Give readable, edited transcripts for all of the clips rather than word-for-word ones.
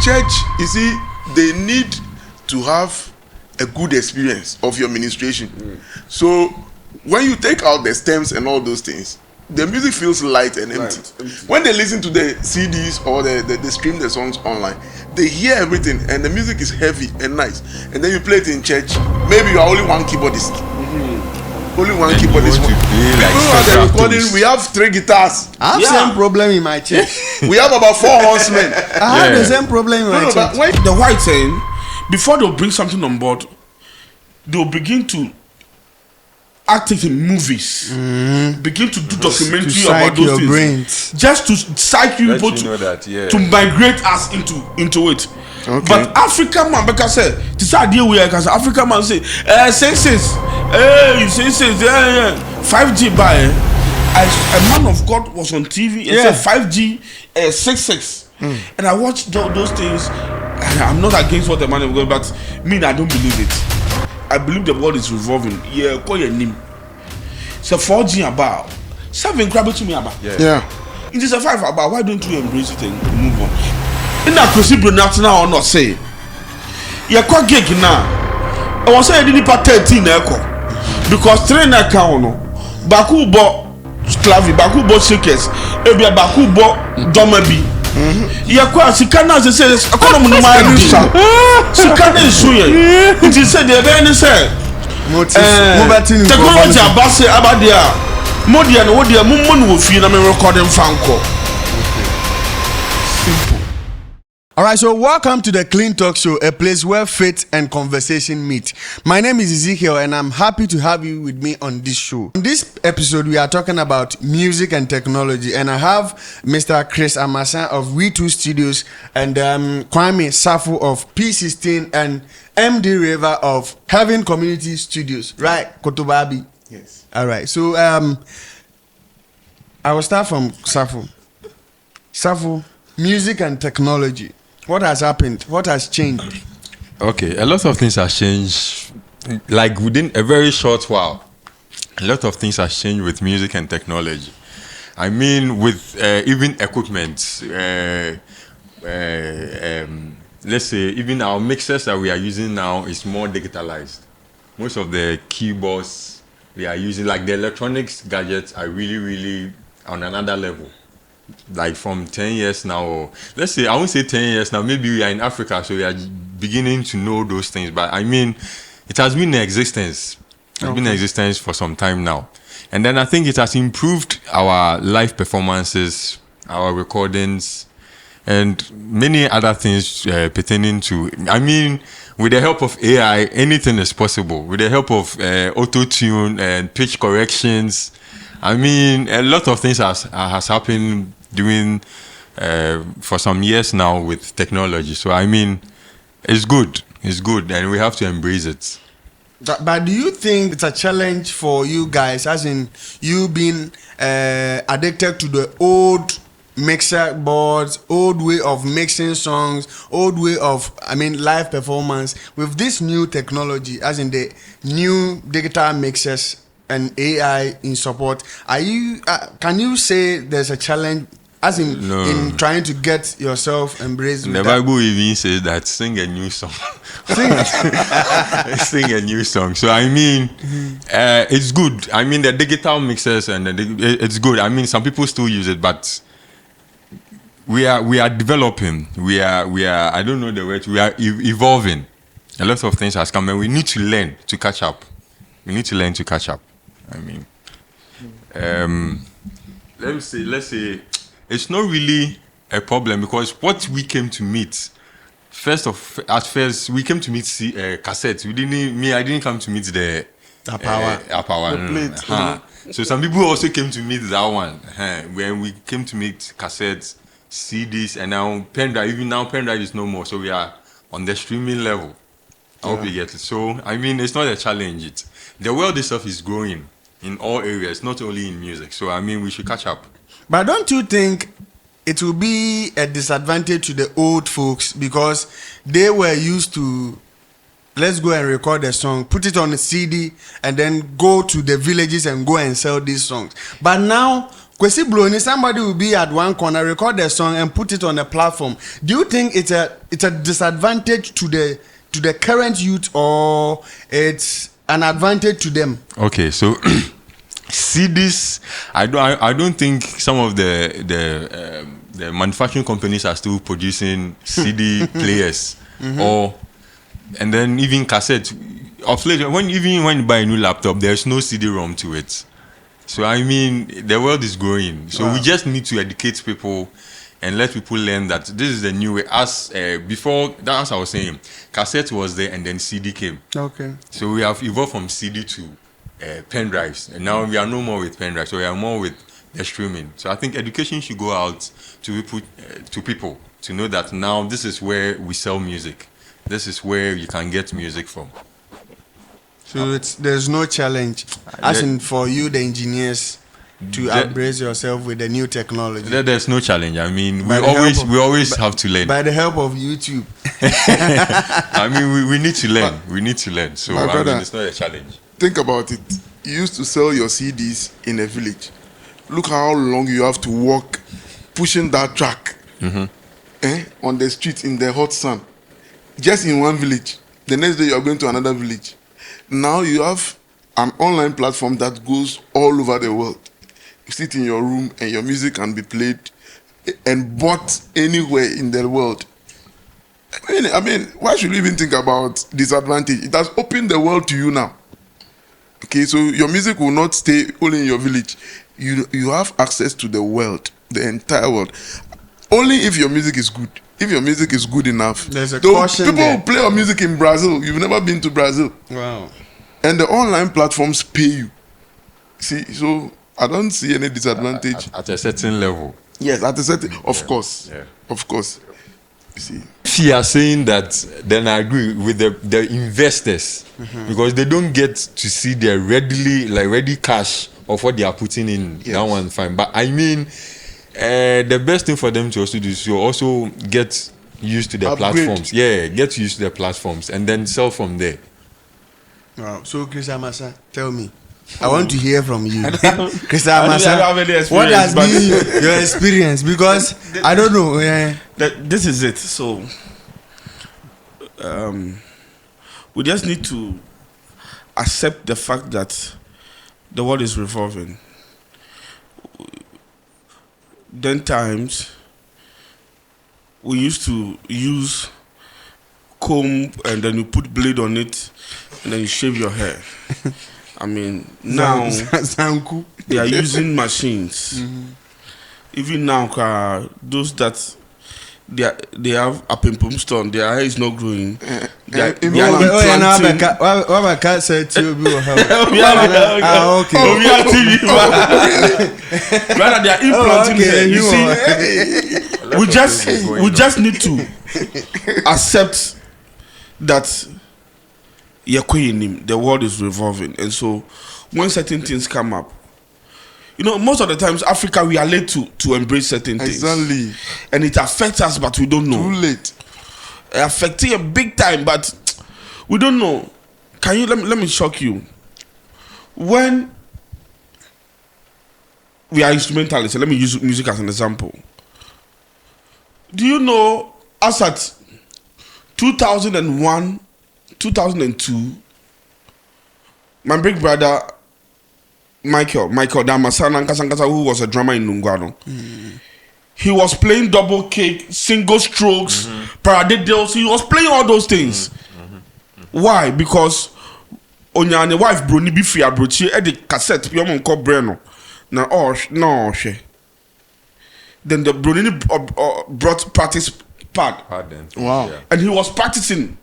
church, you see, they need to have a good experience of your ministration. So when you take out the stems and all those things, the music feels light and empty. When they listen to the CDs or they stream the songs online, they hear everything and the music is heavy and nice. And then you play it in church, maybe you are only one keyboardist. Only one keyboardist. We have 3 guitars. I have the same problem in my church. We have about 4 horsemen. I have the same problem in my church. The white saying, before they'll bring something on board, they'll begin to act it in movies, begin to do documentary about those things, brains. just to psych you people to migrate us into it. Okay. But African man, because say this idea we are, because African man say, 6 hey, 6 yeah, 5G by a man of God was on TV and said 5G 6 and I watched those things. And I'm not against what the man of God, but me, I don't believe it. I believe the world is revolving. Yeah, call your name. So 4G about 7 grab it to me about. Yeah. It is a 5 about. Why don't you embrace it and move on? In that procedure, not now or not say. You're quite gig now. I was saying I didn't put 13 echo because 3 na count. Baku bought Sclavi, Baku bought Shakers, Ebia Baku bought Domabi. Yakwa sikana se say economy no my bisa sikana isuye it is said the ben say technology abase abadia modia no wodia mummo no fi na me recording fanko. Simple. All right, so welcome to the Clean Talk Show, a place where faith and conversation meet. My name is Ezekiel, and I'm happy to have you with me on this show. In this episode, we are talking about music and technology, and I have Mr. Chris Amasan of We2 Studios and Kwame Safo of P16 and MD River of Heaven Community Studios, right? Kotobabi. Yes. All right, so I will start from Safo. Safo, music and technology. What has happened? What has changed? Okay, a lot of things have changed, like within a very short while. A lot of things have changed with music and technology. I mean, with even equipment, let's say even our mixers that we are using now is more digitalized. Most of the keyboards we are using, like the electronics gadgets, are really on another level. Like from 10 years now, or let's say, I won't say 10 years now, maybe we are in Africa, so we are beginning to know those things. But I mean, it has been in existence. It's been in existence for some time now. And then I think it has improved our live performances, our recordings, and many other things pertaining to, I mean, with the help of AI, anything is possible. With the help of auto-tune and pitch corrections, I mean, a lot of things has happened during for some years now with technology. So I mean, it's good, and we have to embrace it. But do you think it's a challenge for you guys, as in you being addicted to the old mixer boards, old way of mixing songs, old way of, I mean, live performance, with this new technology, as in the new digital mixers and AI in support? Are you can you say there's a challenge, as in trying to get yourself embraced? The Bible even says that sing a new song. Sing a new song. So I mean, it's good. I mean, the digital mixers and it's good. I mean, some people still use it, but we are developing. We are I don't know the word. We are evolving. A lot of things has come, and we need to learn to catch up. I mean, let's say it's not really a problem, because what we came to meet, at first we came to meet cassettes. I didn't come to meet the power. So some people also came to meet that one. When we came to meet cassettes, CDs, and now pen drive. Even now pen drive is no more. So we are on the streaming level. I hope you get it. So I mean, it's not a challenge. The world itself is growing in all areas, not only in music. So I mean, we should catch up. But don't you think it will be a disadvantage to the old folks, because they were used to, let's go and record a song, put it on a CD, and then go to the villages and go and sell these songs? But now Kwesi Bloni, somebody will be at one corner, record a song and put it on a platform. Do you think it's a disadvantage to the current youth, or it's an advantage to them? Okay, so CDs, I don't think some of the manufacturing companies are still producing CD players, and then even cassette. Of late, when you buy a new laptop, there's no CD-ROM to it. So I mean, the world is growing. So we just need to educate people and let people learn that this is the new way. As before, as I was saying, cassette was there and then CD came. Okay. So we have evolved from CD to pen drives, and now we are no more with pen drives. So we are more with the streaming. So I think education should go out to people to know that now this is where we sell music. This is where you can get music from. So there's no challenge, as in for you, the engineers, to embrace yourself with the new technology. There's no challenge. I mean, we always have to learn. By the help of YouTube. I mean, we need to learn. We need to learn. So I mean, it's not a challenge. Think about it. You used to sell your CDs in a village. Look how long you have to walk pushing that track on the street in the hot sun. Just in one village. The next day you are going to another village. Now you have an online platform that goes all over the world. You sit in your room and your music can be played and bought anywhere in the world. I mean, why should you even think about disadvantage? It has opened the world to you now. Okay, so your music will not stay only in your village. You have access to the world, the entire world. Only if your music is good. If your music is good enough. There's a caution people there. will play your music in Brazil. You've never been to Brazil. Wow. And the online platforms pay you. See, so I don't see any disadvantage. At a certain level. Yes, at a certain, of course. Yeah. Of course. You see. If you are saying that, then I agree with the investors, because they don't get to see their ready cash of what they are putting in. Yes. That one fine. But I mean, the best thing for them to also do is to also get used to the Upgrade. platforms. Yeah, get used to the platforms and then sell from there. Wow. So, Chris Amasa, tell me. I want to hear from you. Chris I don't Amasa, have any experience, what has but- been your experience? Because I don't know. This is it. So, we just need to accept the fact that the world is revolving. Then times, we used to use comb and then you put blade on it and then you shave your hair. I mean, now they are using machines. Even now, those that they have a pimpum stone, their hair is not growing. They are implanting. Rather, they are implanting hair. You see, we just need to accept that the world is revolving, and so when certain things come up, you know, most of the times Africa, we are late to embrace certain things. Exactly. And it affects us, but we don't know. Too late. It affects you big time, but we don't know. Can you let me shock you? When we are instrumentalists, let me use music as an example. Do you know, as at 2001, 2002, my big brother Michael Damasana, who was a drummer in Nungwano, he was playing double kick, single strokes, paradiddles. He was playing all those things. Why? Because Onyane wife Bruni Bifia Bruchi at the cassette, Piomon called Breno. Now, no, she. Then the Bruni brought practice pad. Wow. Yeah. And he was practicing.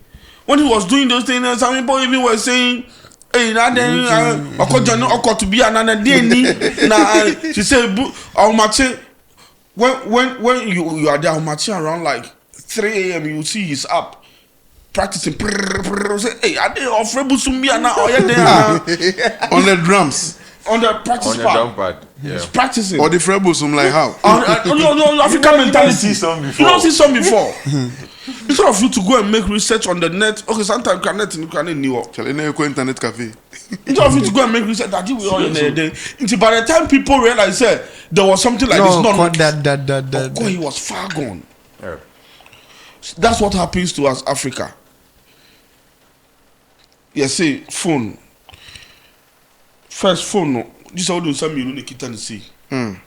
When he was doing those things, some people even were saying, hey, now then, to be another day. She said, when you are there, matching around like 3 a.m., you see he's up practicing. Say, hey, are they off Rebusumbi now? On the drums. On the practice pad. Yeah. He's practicing. Or the Frebusum, like how? No, African mentality. see some before. You don't see some before. Instead of you to go and make research on the net, okay, sometimes you can new. Internet cafe. Instead of you to go and make research, that you all in there. By the time people realize there was something like this, no, he was far gone. Yeah. That's what happens to us, Africa. You see, phone. First phone, no. This is how do some you can see. You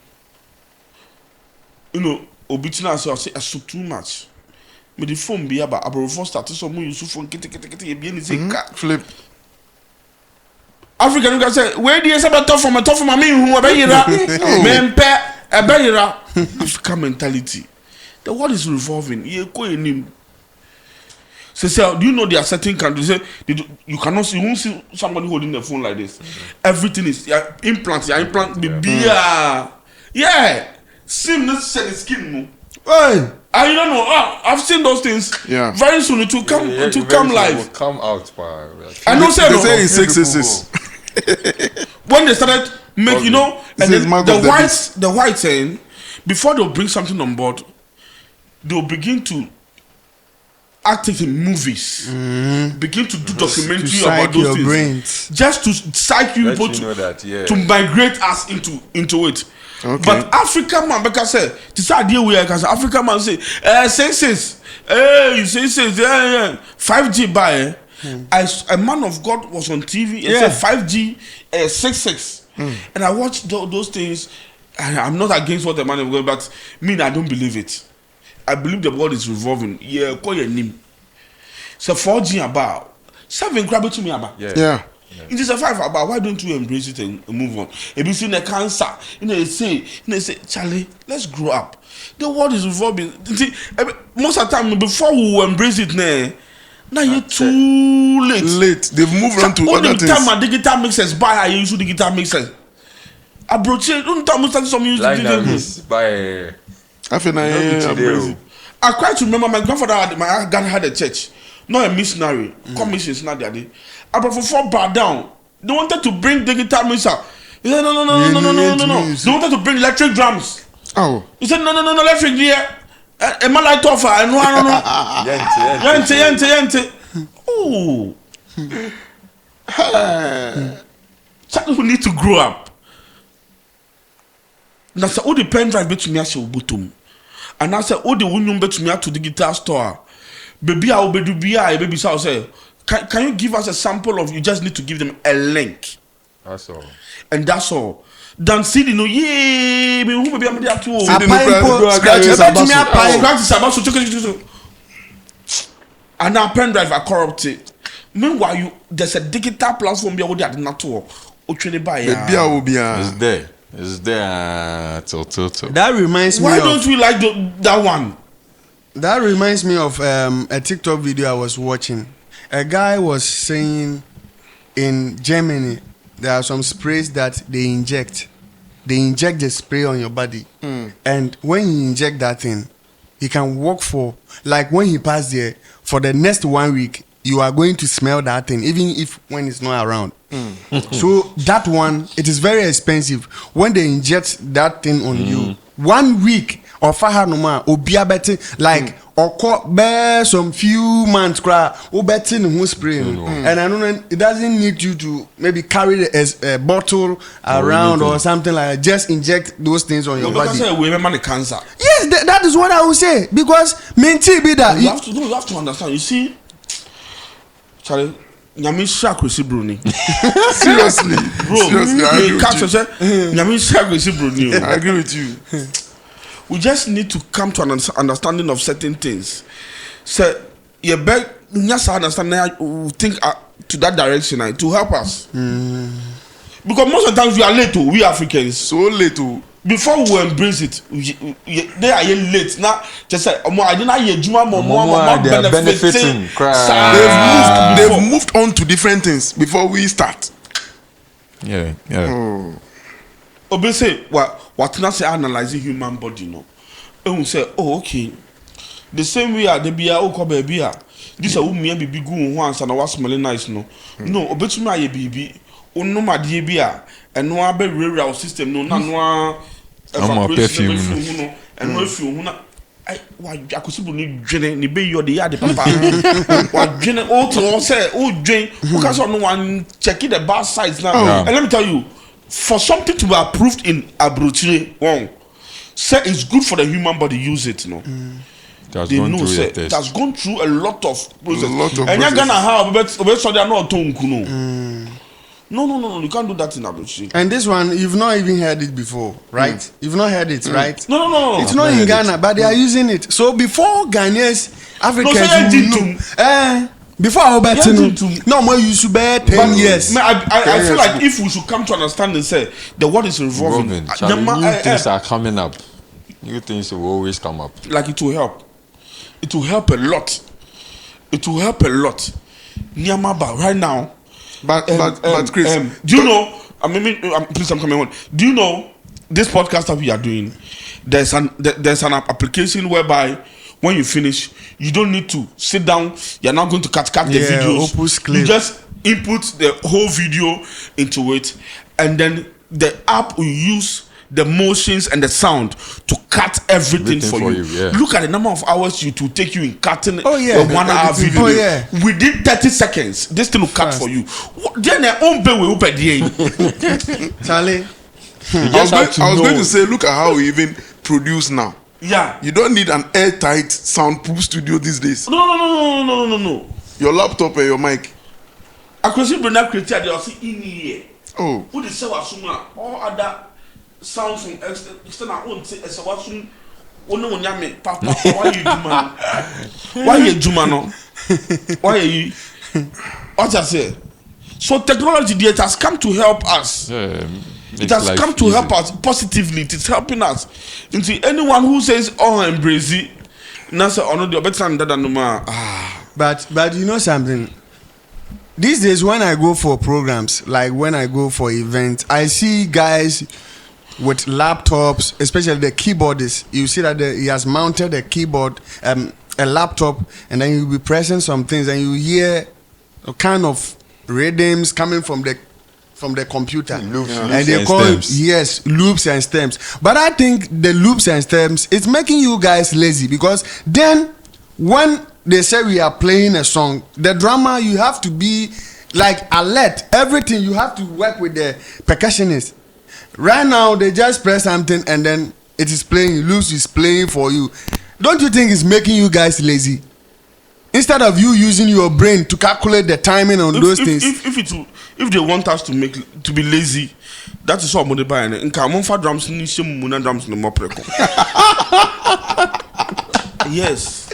know, obitina say so too much. But the phone be about first start some use phone flip. African you can say where do you say tough for me who African mentality. The world is revolving. So, do you know there are certain countries you cannot see, you won't see somebody holding the phone like this. Everything is implant, yeah. Sim not sell the skin no. Hey. I don't know. I've seen those things. Yeah. Very soon it will come live. Will come out. I know say no. They say it's 666. When they started make, you know, and then the white saying before they'll bring something on board, they'll begin to act in movies, begin to do documentary about those things, brains. Just to psych you people to migrate us into it. Okay. But African man, because I say this idea we are, because African man say, senses, 5G buy. A man of God was on TV and said 5G 66, and I watched those things. And I'm not against what the man of God, but I don't believe it. I believe the world is revolving. Yeah, call your name. So 4G about 7 grab it to me about. Yeah. It is a 5 about. Why don't you embrace it and move on? If you see the cancer, they say, Charlie, let's grow up. The world is revolving. See, most of the time before we embrace it, now you're too late. They've moved on to other things. Only time my digital mixers buy, I use digital mixers. I brought you. Don't tell me some music. I quite remember my grandfather had a church, not a missionary. Commissions not there. I brought for 4 bar down. They wanted to bring digital mixer. He said no. They wanted to bring electric drums. Oh. He said no, electric here. A man like offer. I know. Yente. Oh. Child, we need to grow up. Now say all the pen drive between me and bottom, and I say all the window between me to the guitar store. Baby, I will be baby. So I say, can you give us a sample of? You just need to give them a link. That's all. And that's all. Dan CD no me who baby am there too. Scratches about. And now pen drive are corrupted. Meanwhile, there's a digital platform there where they are not to. Baby, I will be. It's there. Is there That reminds me Why don't we like that one? That reminds me of a TikTok video I was watching. A guy was saying in Germany there are some sprays that they inject. They inject the spray on your body. And when you inject that thing, he can work for, like when he passed there, for the next 1 week, you are going to smell that thing, even if when it's not around. So that one, it is very expensive. When they inject that thing on you, 1 week or fahanuma obiabeti like or bear some few months cry betting who spray. And I don't know, it doesn't need you to maybe carry a bottle around or something like that. Just inject those things on your body. We remember the cancer. Yes, that is what I would say, because mentally be that you have to understand. You see, Charlie, Seriously, bro. I agree with you. We just need to come to an understanding of certain things. So, you better understand. Think to that direction to help us. Because most of the times we are late. We Africans so late. Before we embrace it, they are late. Now, just say, I didn't hear Juma more benefiting. They've moved on to different things before we start. Yeah. Obviously, what not say analyzing human body, no. And we say, okay. The same way they be baby. This a woman be good once and I was smelling nice, no. No, obviously my baby. No my dear and no abe system no evaporation and no I could see ni dwene ni be you the yard papa. Wa dwene o to say o dwen because no one checking the bad sides now. And let me tell you, for something to be approved in Abrochire, say it's good for the human body, use it, no. They know say it has gone through a lot of process. And you're gonna have so they are not No, you can't do that in Abrochire. And this one, you've not even heard it before, right? You've not heard it, right? No. It's not in Ghana, but they are using it. So before Ghanaians, Africans before our betting, no more you should bet 10 years. I feel like if we should come to understand and say the world is revolving, new things are coming up. New things will always come up. Like it will help. It will help a lot. It will help a lot. Nyamaba right now. But Chris, do you know? Please, I'm coming on. Do you know this podcast that we are doing? There's an application whereby when you finish, you don't need to sit down. You're not going to cut the videos. You just input the whole video into it, and then the app will use the motions and the sound to cut everything for you. Look at the number of hours it will take you in cutting a 1 hour video. Within 30 seconds, this thing will cut for you. Then their own pay will open Charlie. I was going to say, look at how we even produce now. Yeah. You don't need an airtight soundproof studio these days. No. Your laptop and your mic. I could see Bernard created the also in here. Oh. Who the say was all other sounds from external own say as was ono nyame papa why you do man? Why you do man? Why you? What I say? So technology it has come to help us. It has come to help us positively. It is helping us. Into anyone who says, "Oh, embrace it," now say, "Oh no, the better than that no more." But you know something. These days, when I go for programs, like when I go for events, I see guys with laptops, especially the keyboardists. You see that he has mounted a keyboard, a laptop, and then you'll be pressing some things, and you hear a kind of rhythms coming from the computer, and they call it loops and stems. But I think the loops and stems, it's making you guys lazy, because then when they say we are playing a song, the drummer, you have to be like alert. Everything you have to work with the percussionist. Right now they just press something and then it is playing. Loops is playing for you. Don't you think it's making you guys lazy? Instead of you using your brain to calculate the timing on those things. If they want us to be lazy, that is what I'm buying. In Kamonfa drums ni shemuna drums no more preko. Yes.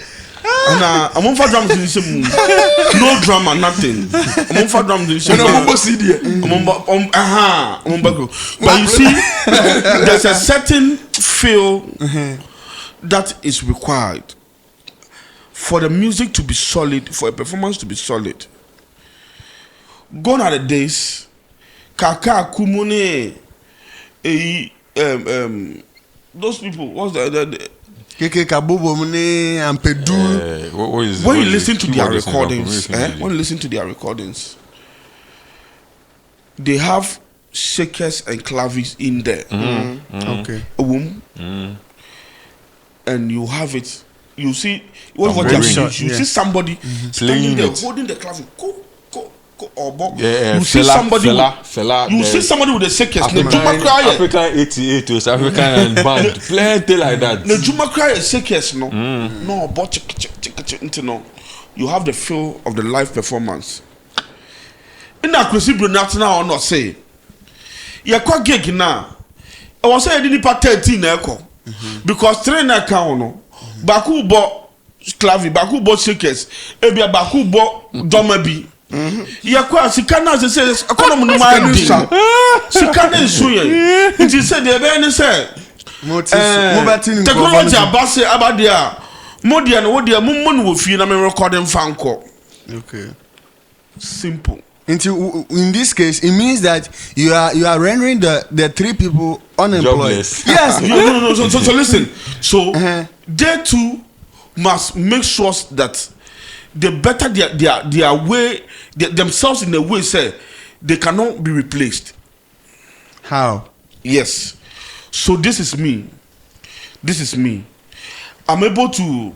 And I'm for drums in shemu. No drama, nothing. I'm for drums in shemu. But you see, there's a certain feel that is required for the music to be solid, for a performance to be solid. Gone are the days, Kaka Kumune, those people, what's the Keke Kabobo Mune and Pedu. When you listen to their recordings, they have shakers and clavis in there. Okay. And you have it. You see what they are doing. You see somebody standing there holding the clavier. You see somebody. You see somebody with the shakers. African 88 was African and band. Plenty like that. The Juma cry shakers no. No, but no. You have the feel of the live performance. In that Chrissy Brunat now or not say. You quite gig now. I was saying I didn't pay 13 echo. Because trainer count no. Baku bought clavi, Baku bought shakers, Ebia Baku bought domabi. Yakwa Sikana says, I call him no mind. Sikana is suing. It is said, the event say, technology abase abadia. Modian, what dear Mummun will feel I'm recording Fanco. Okay. Simple. In this case, it means that you are rendering the three people unemployed. Jobless. Yes. No. So listen. So they too must make sure that they better their way themselves in a way say they cannot be replaced. How? Yes. So this is me. I'm able to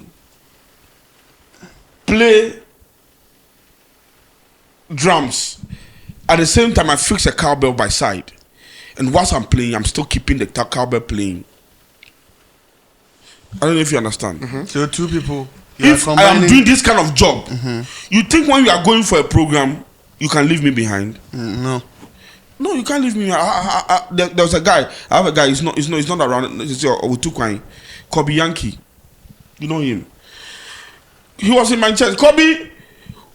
play drums. At the same time, I fix a cowbell by side. And whilst I'm playing, I'm still keeping the cowbell playing. I don't know if you understand. So two people. If I am doing this kind of job, you think when you are going for a program, you can leave me behind? No. No, you can't leave me. There's a guy. I have a guy. He's not around. He's Otukwai, Kobe Yankee. You know him. He was in Manchester. Kobe,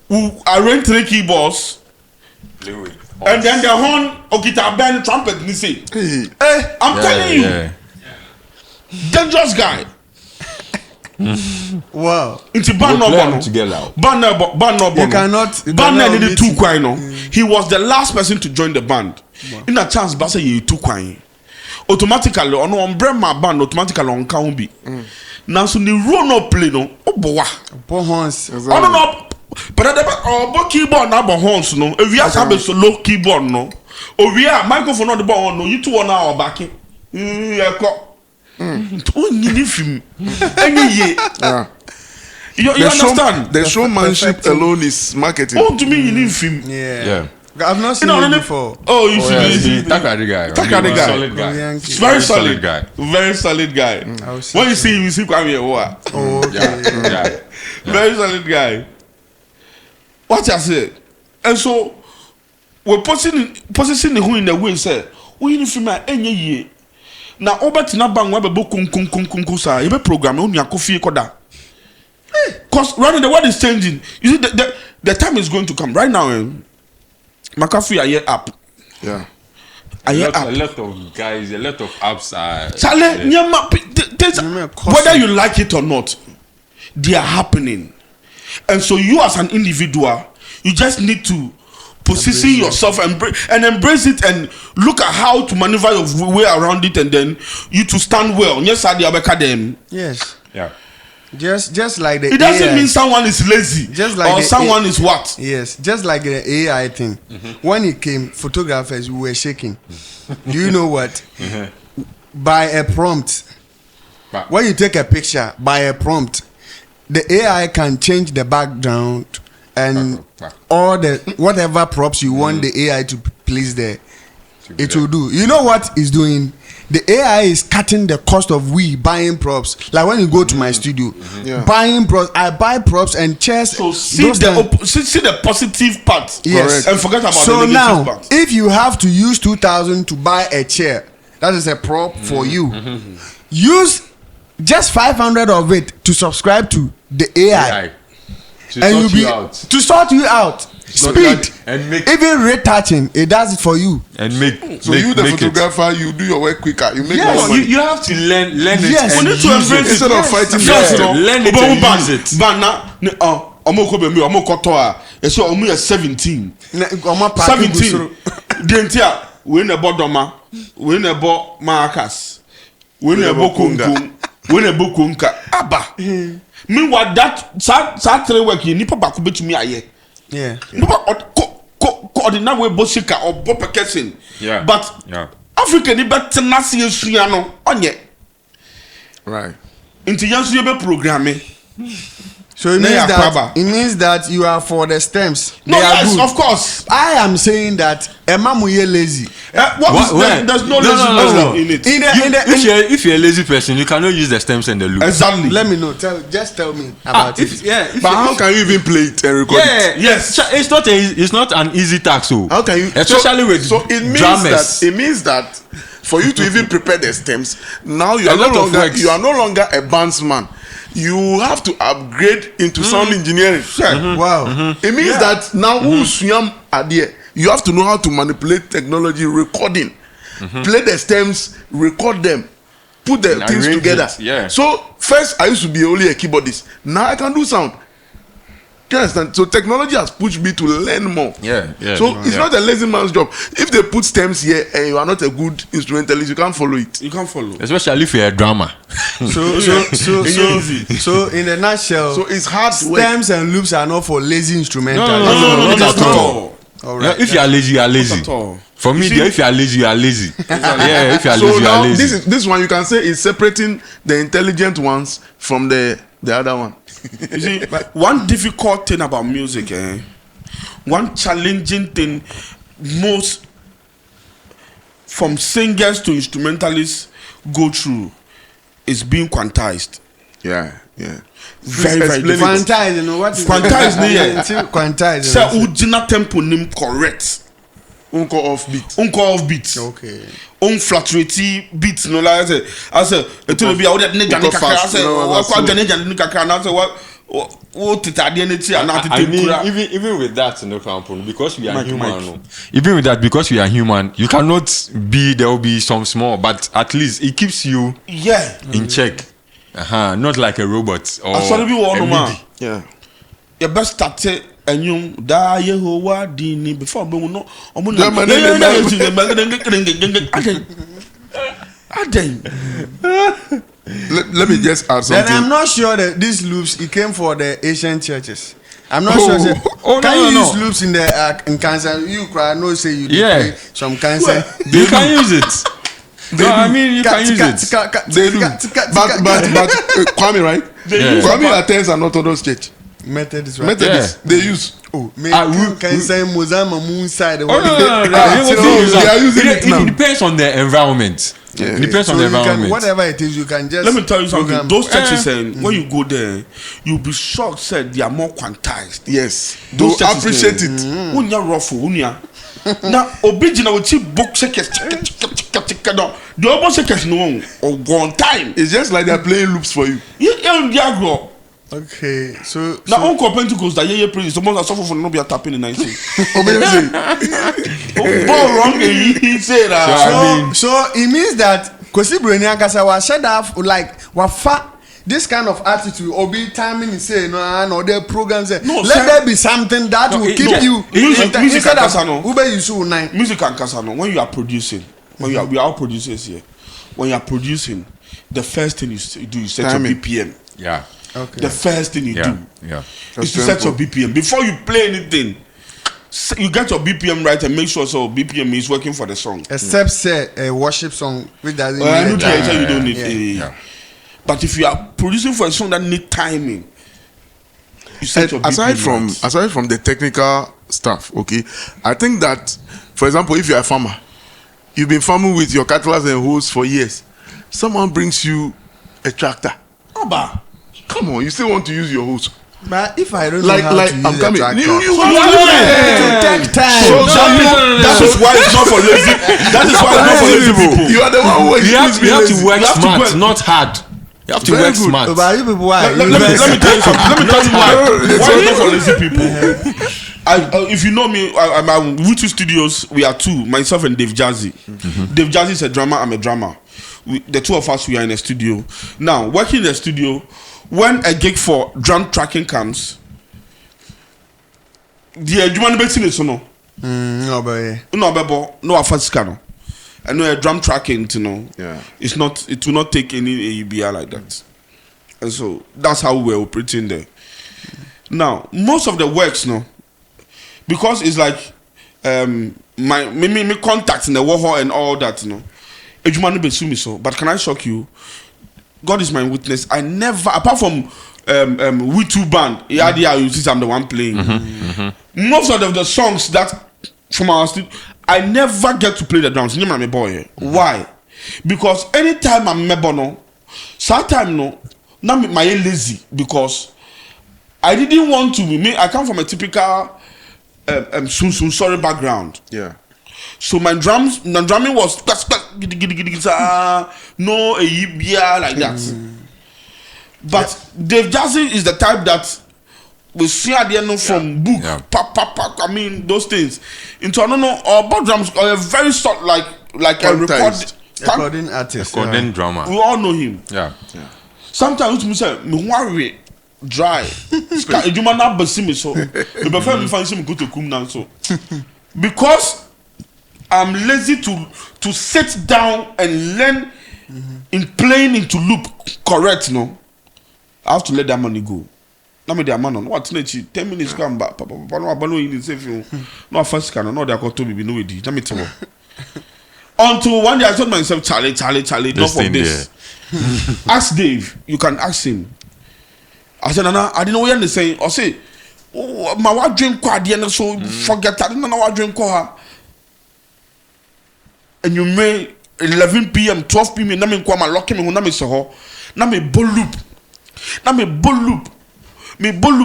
who arranged 3 keyboards, and then the horn, or guitar band, trumpet. And he say, "Hey, I'm telling you, dangerous guy." Wow. Into band no bono. You cannot. Band needed 2 kwai no. He was the last person to join the band. In a chance, Basa you 2 kwai. Automatically, on umbrella band automatically on can be. Now so the roll no play no. Oh boy. Poor horns. Oh no. But the keyboard na bo horns no. If you have a solo keyboard no. Oh we are microphone on the ball no. You 2 1 hour backing. You understand? The showmanship alone is marketing. Oh, to me, you need film. Yeah. I've not seen him before. Oh, you should. Thecleantalk guy. Solid guy. It's Very solid guy. Very solid guy. When you see him, you see Kwame Owa. Oh, okay. Yeah. Very solid guy. What I say? And so we're positioning who in the way say, we need film any year. Now, over to Nabang, we have a book, you have a program, only a coffee koda. Because right now, the world is changing. You see, the time is going to come. Right now, McAfee are here up. Yeah. A lot of guys, a lot of apps are. Whether you like it or not, they are happening. And so, you as an individual, you just need to position yourself and embrace it and look at how to maneuver your way around it, and then you to stand well. Yes, Yes. Yeah. Just like the it doesn't AI. mean someone is lazy Just like or someone is what. Yes, just like the AI thing. When it came, photographers we were shaking. Do you know what? By a prompt. When you take a picture by a prompt, the AI can change the background and all the whatever props you want the AI to place there. It will do. You know what it's doing? The AI is cutting the cost of we buying props. Like when you go to my studio, buying props, I buy props and chairs. So see the positive part. Yes. And forget about so the negative now, part. if you have to use 2,000 to buy a chair, that is a prop for you. Use just 500 of it to subscribe to the AI. And you'll be to sort you out. Speed and make even retouching, it does it for you. And make so you the photographer, you do your work quicker. You make more money. You have to learn Yes. it. We need to embrace it instead of fighting. Learn it and use it. But now, omo koto a. So omo is 17. 17. Dentia, we ne bodoma, we ne bo markers, we ne bo kunga, we ne bo kunka. Aba. Meanwhile, that 3 work you nipa baku betumi aye. Yeah. Ordinary way bosika or bopekesin. Yeah. But Africa ni bet tenasi esuano onye. Right. Into yansu yebe programming. So it means that you are for the stems. No, yes, of course. I am saying that Emamuye lazy. There's no laziness in it. If you're a lazy person, you cannot use the stems and the loop. Exactly. Let me know. Just tell me about it. But how can you even play it and record it? Yes. It's not an easy task. So how can you? Especially with drummers. It means that for you to even prepare the stems, now you are no longer a bandsman. You have to upgrade into sound engineering. Wow. It means that now you have to know how to manipulate technology, recording, play the stems, record them, put the things together. So first I used to be only a keyboardist. Now I can do sound. You understand? So technology has pushed me to learn more. So it's not a lazy man's job. If they put stems here and you are not a good instrumentalist, you can't follow it. You can't follow. Especially if you're a drummer. So in a nutshell, so it's hard. Stems and loops are not for lazy instrumentalists. No, not at all. All right. If you are lazy, you are lazy. For me, if you are lazy, you are lazy. Yeah, if you are So lazy, you are now lazy. this one you can say is separating the intelligent ones from the other one. You see, one difficult thing about music, one challenging thing, most from singers to instrumentalists go through is being quantized. Yeah. Very difficult. Quantize, you know what is Quantize ni ye. Quantize. Say original tempo name correct. Unko offbeat. Okay. Fluctuating beats, no like I say it will be out that nigga kakra. I say what nigga kakra na say what titadianity and not I mean, even with that, no company, because we are human. No. Even with that, because we are human, you cannot be. There will be some small, but at least it keeps you in check. Not like a robot or a MIDI. Yeah. Your best start and you die Yehovah dini before we no. Let me just add something. Then I'm not sure that these loops it came for the Asian churches. I'm not sure. Say, can you use loops in the in cancer? You cry no say you play some cancer. You can use it. No, I mean you can use it. They do. But Kwame, right? Kwame attends an Orthodox church. Methodist, right? Methodist, they use. Can say Mozambique moon side. They are using it now. It depends on the environment. It depends on the environment. Whatever it is, you can just. Let me tell you something. Those churches, when you go there, you'll be shocked. Said they are more quantized. Yes, those appreciate it. Unya ruffle, unya. Now, original with cheap book shakers. The other shakers no or one time. It's just like they're playing loops for you. Yeah. Okay, so now Uncle Pentecost that ye praise someone that suffer for no be tapping in 19. Wrong he said so it means that Kosi Brenia Kasa was shut off like wafa this kind of attitude or be timing is say no other programs let there be something that will keep you music and Kasano Ube you so nine music and Kasano when you are producing we are all producers here when you are producing the first thing you do is set your BPM. Yeah. Okay. The first thing you do is to set your BPM. Before you play anything, you get your BPM right and make sure so BPM is working for the song. Except say a worship song which doesn't you don't need But if you are producing for a song that need timing, you set your BPM aside from the technical stuff, okay, I think that, for example, if you are a farmer, you've been farming with your cattle and hoes for years, someone brings you a tractor. Come on, you still want to use your hose. But if I don't know how to use a tractor, you take time. That is why it's not for lazy. That is why it's not for lazy people. You are the one who you have to work smart, not hard. You have to work smart. But you people, why? Let me tell you something. Let me tell you why. Why it's not for lazy people? If you know me, I'm with two studios. We are two, myself and Dave Jazzy. Dave Jazzy is a drummer. I'm a drummer. The two of us, we are in a studio. Now, working in the studio, when a gig for drum tracking comes, the drum betting is no. No, Afasika no. I know a drum tracking, you know. Yeah. It will not take any AUBR like that. And so that's how we're operating there. Now, most of the works, no, because it's like me contacts in the Warhol and all that, you know. But can I shock you? God is my witness. I never, apart from We Two Band, you see I'm the one playing. Most of the songs that from our studio, I never get to play the drums. My boy. Why? Because anytime I'm mebono, sometimes no, now my lazy because I didn't want to. I come from a typical sorry background. Yeah. So my drumming was no a year like that. But Dave Jazzy is the type that we see at the end from book, I mean those things. Into I don't know, or back drums are very short like a recording artist, recording drummer. We all know him. Yeah. Sometimes we say me worry dry. You might not be me so. You prefer me find some go to come now so because I'm lazy to sit down and learn in playing into loop correct, no. I have to let that money go. na me dey man on what na chi 10 minutes come back papa no abano in say film no first can no dey akoto bibi no we di na me tell until one day I told myself Charlie enough of this. Ask Dave, you can ask him. I said Nana, I didn't know what you're saying. I say oh my wife drink quad so forget I didn't know what drink her. And you may 11 p.m. 12 p.m. na me kwa ma lock me na me so ho na me ball loop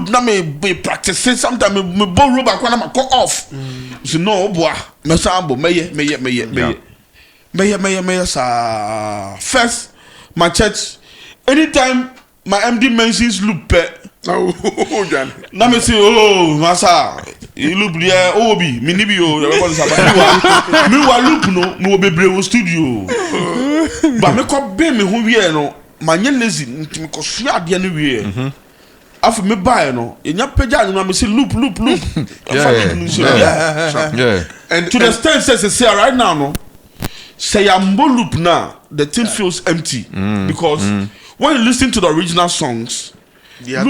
na me practice sometimes me ball loop akwa na ma go off so no boy me sambo meye first my church anytime my MD mentions loop na me say oh masa you loop there obi me ni bi o me wa loop no me bebre wo studio ba me ko be me ho wie no manye lazy ntimi ko so ade no wie afu me buy no enya pagya no me say loop yeah. And to the extent say right now no say I'm loop now the thing feels empty because when you listen to the original songs they are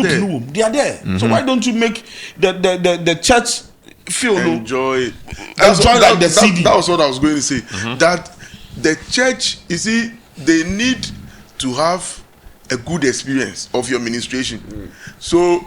there. So why don't you make the church feel enjoy like the CD? That was what I was going to say. That the church, you see, they need to have a good experience of your ministration. So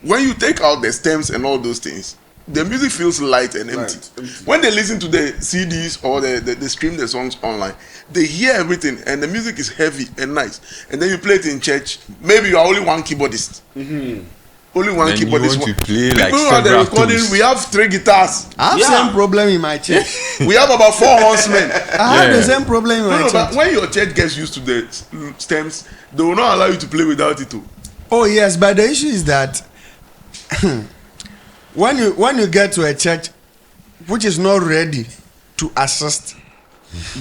when you take out the stems and all those things, the music feels light and empty. When they listen to the CDs or they stream the songs online, they hear everything and the music is heavy and nice. And then you play it in church. Maybe you are only one keyboardist. Only one then keyboardist. You want to play like people at the recording, we have 3 guitars. I have same problem in my church. We have about 4 horsemen. I have the same problem in my church. But when your church gets used to the stems, they will not allow you to play without it too. Oh yes, but the issue is that when you get to a church which is not ready to assist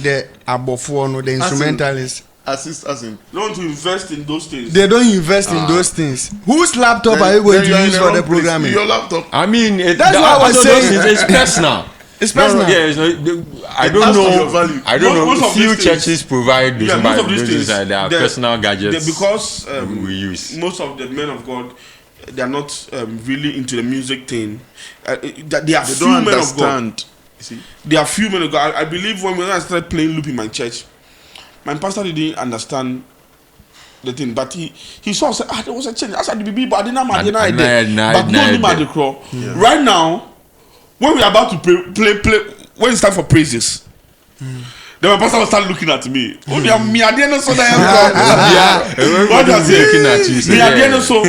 the abofono, the instrumentalists, assist as in don't invest in those things. They don't invest in those things. Whose laptop are you going to use for the programming? Your laptop. I mean, that's what I was saying. It's personal. It's personal. I don't know. I don't know. Few churches provide those. Most of these things, they are personal gadgets. Because we use. Most of the men of God, they are not really into the music thing. They are few men of God. See? There are few men of God. I believe when I started playing loop in my church, my pastor didn't understand the thing, but he saw said, there was a change. I said the BB, but I didn't know but don't right now, when we are about to play when it's time for praises, then my pastor will start looking at me. Oh, they are me. I didn't know so that what does he looking at you? Me, I didn't know so.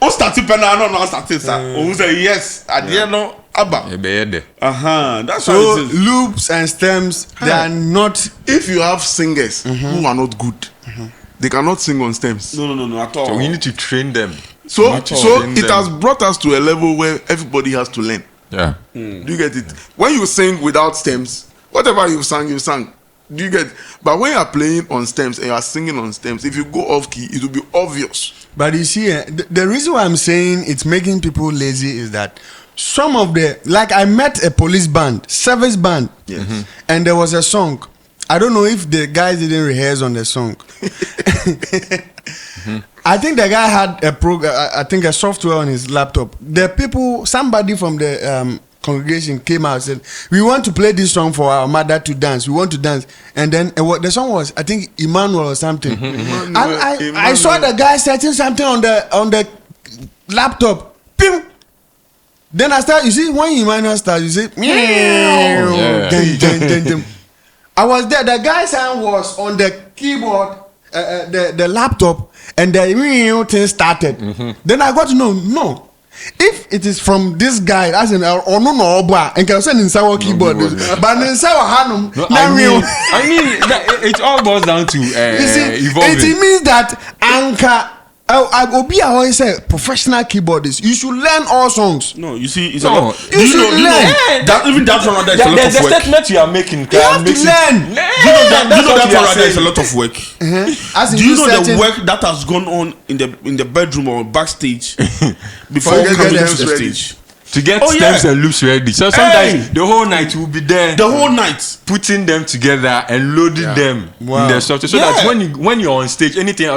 Oh, starting pen, I don't know starting. Oh, say yes, I didn't know. Abba. That's so how it is. Loops and stems, they are not. If you have singers who are not good, they cannot sing on stems. No, at all. So we need to train them. So it has brought us to a level where everybody has to learn. Yeah. Do you get it? When you sing without stems, whatever you sang. Do you get it? But when you are playing on stems and you are singing on stems, if you go off key, it will be obvious. But you see, the reason why I'm saying it's making people lazy is that some of like I met a police band, service band, and there was a song. I don't know if the guys didn't rehearse on the song. I think the guy had a software on his laptop. Somebody from the congregation came out and said, we want to play this song for our mother to dance. We want to dance. And then the song was, I think, Emmanuel or something. And I saw the guy setting something on the laptop. Pim! Then I start, you see, when Emmanuel starts, you see, I was there, the guy's hand was on the keyboard, the laptop, and the thing started. Then I got to know, no. If it is from this guy, as in and can send in sour keyboard, but in sour hanum, I mean, it all boils down to evolving. It means that Anchor. I will be always say professional keyboardist. You should learn all songs. No, you see, it's a lot. You should learn. Even that one, there's a lot of work. The statement you are making, you have to learn. Do you know that one? There's a lot of work. Do you know the work that has gone on in the bedroom or backstage before coming to the stage? To get stems and loops ready. So sometimes the whole night will be there. The whole night. Putting them together and loading them in the software. So that when you're on stage, anything you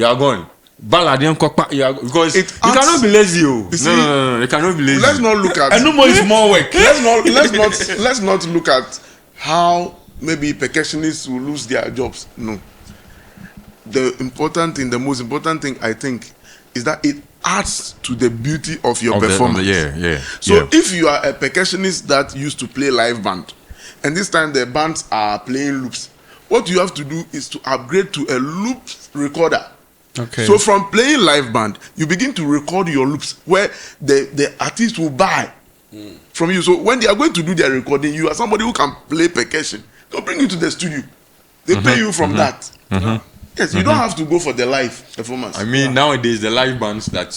are gone. ballad because you It cannot be lazy. Oh. You see, No, you cannot be lazy. Let's not look at. And no more is more work. Let's not look at how maybe percussionists will lose their jobs. No. The most important thing I think is that it adds to the beauty of your performance. So if you are a percussionist that used to play live band, and this time the bands are playing loops, what you have to do is to upgrade to a loop recorder. Okay. So from playing live band, you begin to record your loops where the artist will buy from you. So when they are going to do their recording, you are somebody who can play percussion. They'll bring you to the studio. They pay you from that. Yes, you don't have to go for the live performance. I mean, nowadays the live bands that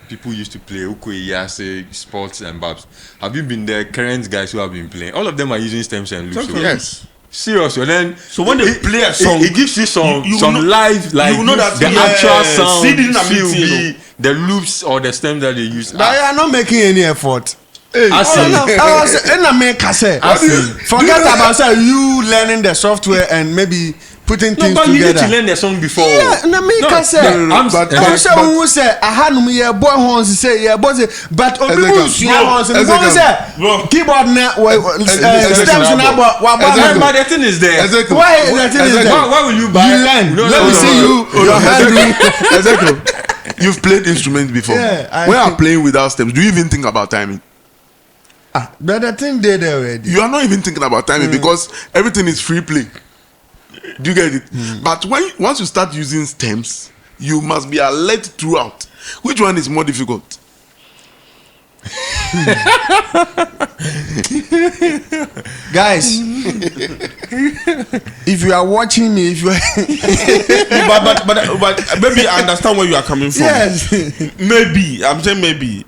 people used to play, Yase, Sports and Babs, have you been the current guys who have been playing? All of them are using stems and loops. Yes. Seriously, then So when they play a song, it gives you some know, live, like you know that the actual sound, CD the loops or the stem that they use. They are not making any effort. Hey, Forget about you learning the software and maybe putting things but you need together. to learn the song before. Yeah, na me ka say. but who say aha no me boy horns say yeah boy say but obi mu sua horns no boy say keyboard na stems na But the thing is there. why the thing is there? Why will you buy? You learn. Let me see you your hand. Ezekiel, you've played instruments before. Yeah, when I'm playing without stems, do you even think about timing? But the thing they there already. You are not even thinking about timing because everything is free play. Do you get it? But once you start using stems, you must be alert throughout. Which one is more difficult? Guys, if you are watching me, if you are but maybe I understand where you are coming from. yes, Maybe I'm saying maybe.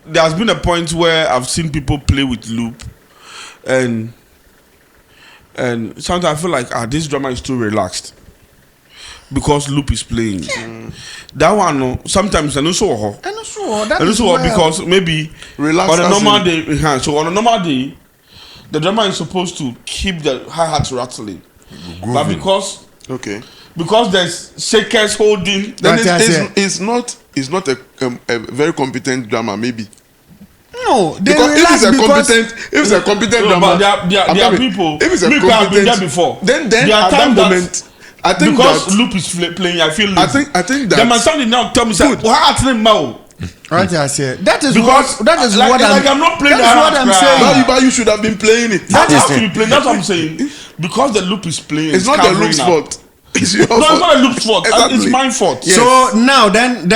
There has been a point where I've seen people play with loop, and sometimes I feel like this drummer is too relaxed because loop is playing. That one, no, sometimes I know so. Because maybe Relax on a normal in- day, so on a normal day, the drummer is supposed to keep the hi-hat rattling, but because there's shakers holding, Then it's not a very competent drummer, maybe. no, they Because relax if it's a competent drummer, but there are people. If it's a Maybe I've been there competent, before. then there are at that times moment, I think because that loop is playing, I feel loop. I think that Then my son now tell me say, Good. "What happening now?" right I say that is Because what I'm not playing that is what I'm saying. but you should have been playing it. That has to be playing. That's what I'm saying. Because the loop is playing. It's not the covering loop's up. fault. It's your No, fault. it's not a loop's fault. Exactly. It's my fault. Yes. So now then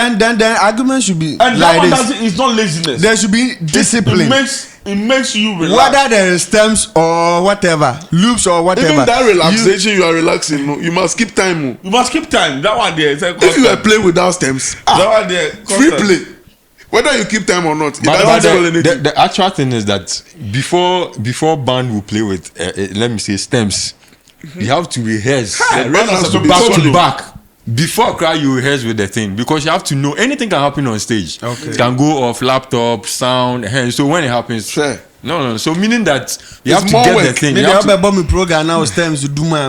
argument should be And that like one this. it's not laziness. There should be discipline. It makes you relax. Whether there is stems or whatever, loops or whatever. Even that relaxation, you are relaxing. No? You must keep time. No? You must keep time. That one there. If you are playing without stems, that one there. free play. Whether you keep time or not, it But doesn't spoil anything. the actual thing is that before band will play with let me say stems, you have to rehearse The band has to be back solid. to back. Before cry, you rehearse with the thing because you have to know anything can happen on stage. Okay. It can go off laptop, sound, hands. So when it happens, Sure. no. So meaning that you It's have to more get work. the thing. Maybe You have I'll to, be bomb program now stems to do my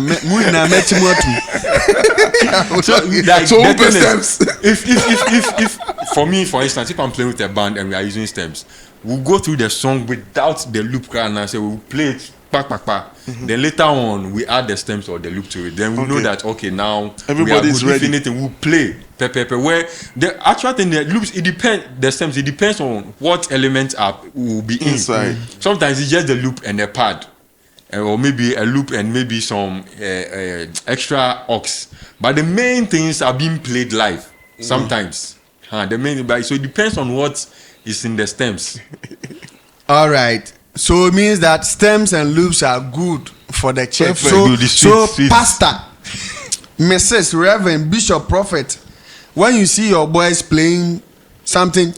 so So who the plays thing is, stems? if for me, for instance, if I'm playing with a band and we are using stems, we'll go through the song without the loop card and I say we'll play it Then later on we add the stems or the loop to it. Then we know that now everybody's we are ready. It and we'll play where the actual thing the loops it depends on what elements will be Inside. Sometimes it's just the loop and the pad. Or maybe a loop and maybe some extra aux. But the main things are being played live sometimes. So it depends on what is in the stems. All right. So it means that stems and loops are good for the church. Perfect. So, Good, the so streets. pastor, Mrs. Reverend, Bishop, Prophet, when you see your boys playing something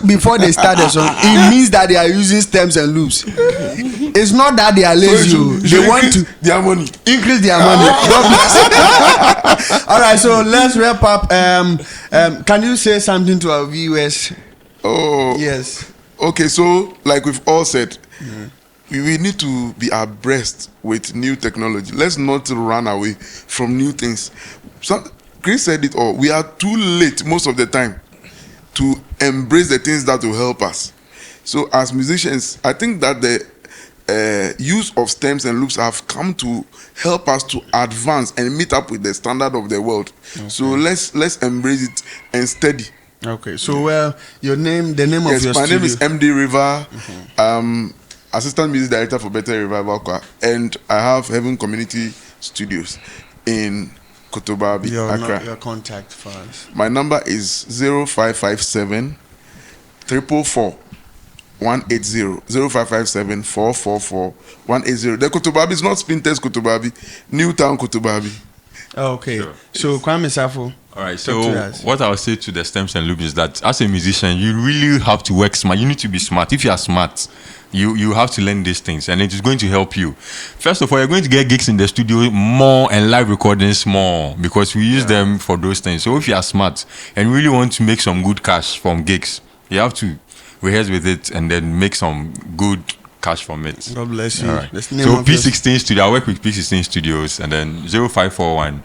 before they start the song, it means that they are using stems and loops. It's not that they are lazy. They want to their money. increase their money. God bless. All right, so let's wrap up. Can you say something to our viewers? Oh. Yes. Okay, so like we've all said, we need to be abreast with new technology. Let's not run away from new things. So Chris said it all. We are too late most of the time to embrace the things that will help us. So as musicians, I think that the use of stems and loops have come to help us to advance and meet up with the standard of the world. Okay. So let's embrace it and study. Okay. So your name, the name of your my studio? name is MD River, Assistant Music Director for Better Revival Choir, and I have Heaven Community Studios in Kotobabi, Accra. Your contact for us. My number is 0557 444 180 0557 444 180. The Kotobabi is not Spinters Kotobabi, Newtown Kotobabi. Okay. Sure. So Kwame Safo. All right. So what I'll say to the stems and loops is that as a musician, you really have to work smart. You need to be smart. If you are smart, you have to learn these things, and it is going to help you. First of all, you're going to get gigs in the studio more and live recordings more because we use them for those things. So if you are smart and really want to make some good cash from gigs, you have to rehearse with it and then make some good cash from it. God bless you. All right. So P16 Studio, I work with P16 Studios, and then 0541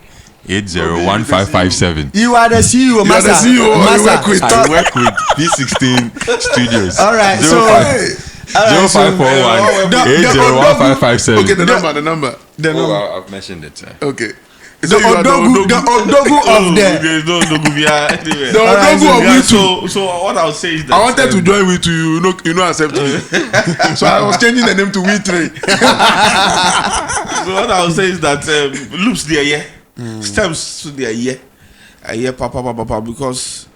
801557. You are the CEO, Master. I work with P16 Studios. All right. 0541 801557. Okay, the number. I've mentioned it. Okay. The Odogu of the. There's no Odogu anywhere. The Odogu of we too. So what I'll say is that I wanted to join with you, you know, accept me. So I was changing the name to We Three. So what I'll say is that loops they are here, stems they are here, papa, because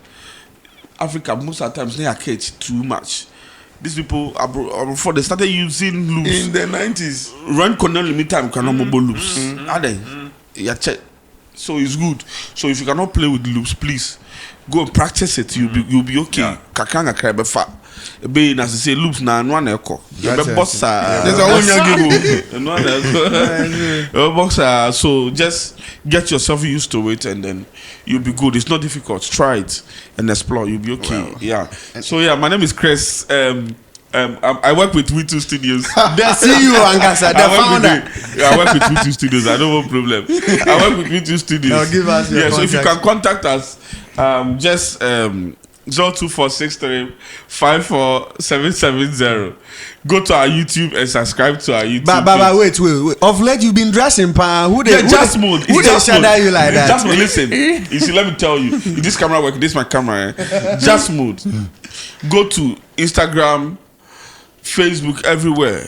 Africa most of the times they are caged too much. These people before they started using loops in the 90s. Run Cornell limit time cannot mobile loops. Are they? Yeah, check. So it's good. So if you cannot play with loops, please go and practice it. You'll be okay. Kakanga krebe fa. Be na say loops na no na eko. Be bossa. There's a one no bossa. So just get yourself used to it, and then you'll be good. It's not difficult. Try it and explore. You'll be okay. Wow. Yeah. So yeah, my name is Chris. I work with We2 Studios. The CEO, Angasa, the founder. I work with We2 Studios. I don't have a problem. I work with We2 Studios. Now give us your so if you can contact us, just 02463 54770. Go to our YouTube and subscribe to our YouTube. But wait. Of late you've been dressing, pa. Who they Jasmine? Who they shadow you like that? Jasmine, listen. You see, let me tell you. If this camera work, this is my camera. Jasmine. Go to Instagram, Facebook, everywhere.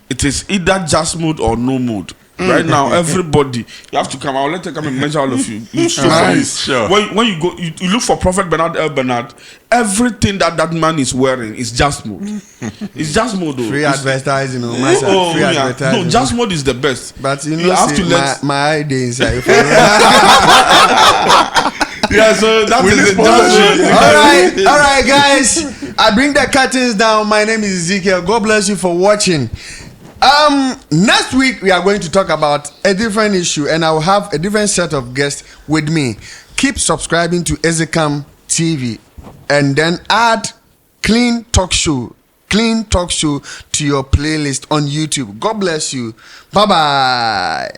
It is either just mood or no mood. Right now, everybody, you have to come. I'll let you come and measure all of you. Sure. When you go, you look for Prophet Bernard El Bernard. Everything that man is wearing is just mood. It's just mood. Free advertising, free advertising. No, just mood is the best. But you have to let my idea inside. Yeah, so that is it. All right, guys. I bring the curtains down. My name is Ezekiel. God bless you for watching. Next week we are going to talk about a different issue, and I will have a different set of guests with me. Keep subscribing to Ezekam TV, and then add Clean Talk Show to your playlist on YouTube. God bless you. Bye bye.